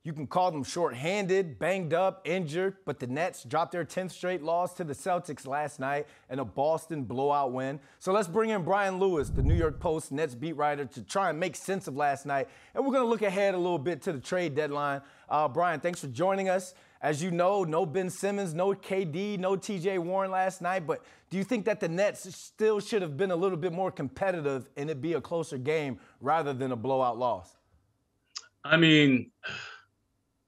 You can call them shorthanded, banged up, injured, but the Nets dropped their 10th straight loss to the Celtics last night in a Boston blowout win. So let's bring in Brian Lewis, the New York Post Nets beat writer, to try and make sense of last night. And we're going to look ahead a little bit to the trade deadline. Brian, thanks for joining us. As you know, no Ben Simmons, no KD, no TJ Warren last night. But do you think that the Nets still should have been a little bit more competitive and it be a closer game rather than a blowout loss? I mean,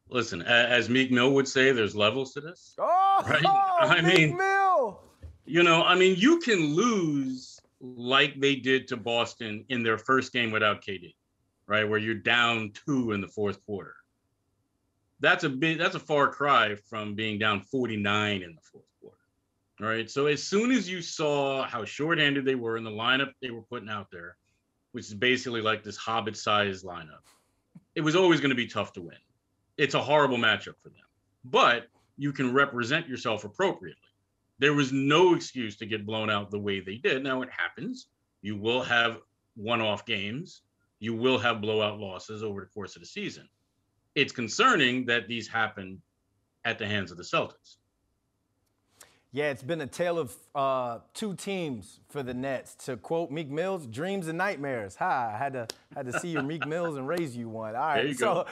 listen, as Meek Mill would say, there's levels to this. Oh, right? Meek Mill. You can lose like they did to Boston in their first game without KD, right? Where you're down 2 in the fourth quarter. That's a far cry from being down 49 in the fourth quarter. All right. So as soon as you saw how shorthanded they were in the lineup they were putting out there, which is basically like this Hobbit-sized lineup, it was always going to be tough to win. It's a horrible matchup for them, but you can represent yourself appropriately. There was no excuse to get blown out the way they did. Now it happens. You will have one-off games. You will have blowout losses over the course of the season. It's concerning that these happen at the hands of the Celtics. Yeah, it's been a tale of two teams for the Nets. To quote Meek Mill's, dreams and nightmares. I had to see your Meek Mills and raise you one. All right, there you go.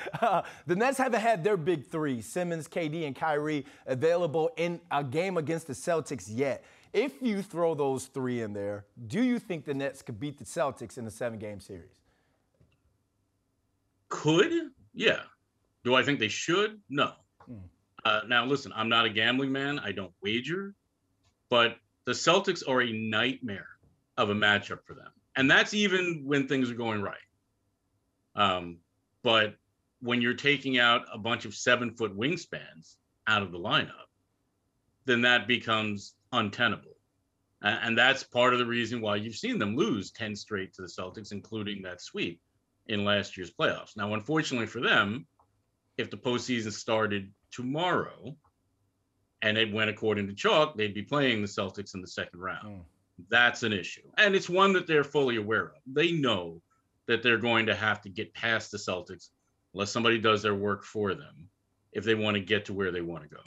The Nets haven't had their big three, Simmons, KD, and Kyrie, available in a game against the Celtics yet. If you throw those three in there, do you think the Nets could beat the Celtics in the 7-game series? Could? Yeah. Do I think they should? No. Now, listen, I'm not a gambling man. I don't wager. But the Celtics are a nightmare of a matchup for them. And that's even when things are going right. But when you're taking out a bunch of 7-foot wingspans out of the lineup, then that becomes untenable. And that's part of the reason why you've seen them lose 10 straight to the Celtics, including that sweep in last year's playoffs. Now, unfortunately for them, if the postseason started tomorrow and it went according to chalk, they'd be playing the Celtics in the second round. That's an issue. And it's one that they're fully aware of. They know that they're going to have to get past the Celtics unless somebody does their work for them if they want to get to where they want to go.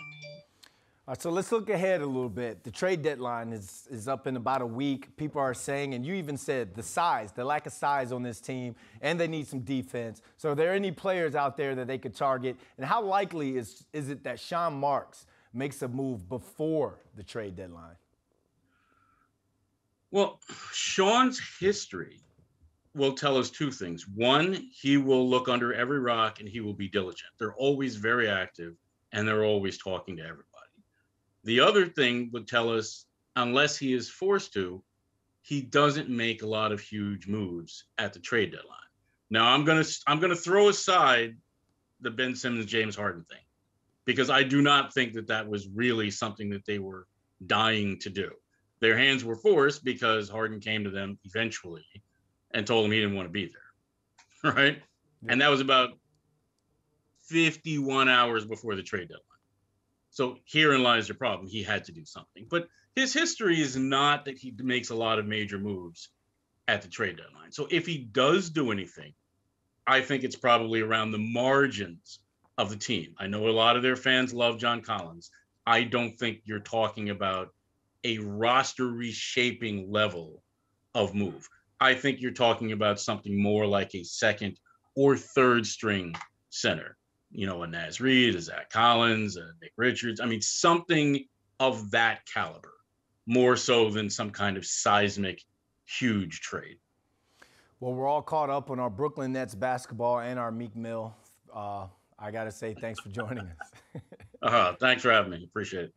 All right, so let's look ahead a little bit. The trade deadline is up in about a week. People are saying, and you even said the lack of size on this team, and they need some defense. So are there any players out there that they could target? And how likely is it that Sean Marks makes a move before the trade deadline? Well, Sean's history will tell us two things. One, he will look under every rock and he will be diligent. They're always very active and they're always talking to everybody. The other thing would tell us, unless he is forced to, he doesn't make a lot of huge moves at the trade deadline. Now, I'm gonna throw aside the Ben Simmons, James Harden thing, because I do not think that was really something that they were dying to do. Their hands were forced because Harden came to them eventually and told them he didn't want to be there, right? Yeah. And that was about 51 hours before the trade deadline. So herein lies the problem. He had to do something. But his history is not that he makes a lot of major moves at the trade deadline. So if he does do anything, I think it's probably around the margins of the team. I know a lot of their fans love John Collins. I don't think you're talking about a roster reshaping level of move. I think you're talking about something more like a second or third string center. You know, a Naz Reid, a Zach Collins, a Nick Richards. I mean, something of that caliber, more so than some kind of seismic, huge trade. Well, we're all caught up on our Brooklyn Nets basketball and our Meek Mill. I got to say thanks for joining us. Thanks for having me. Appreciate it.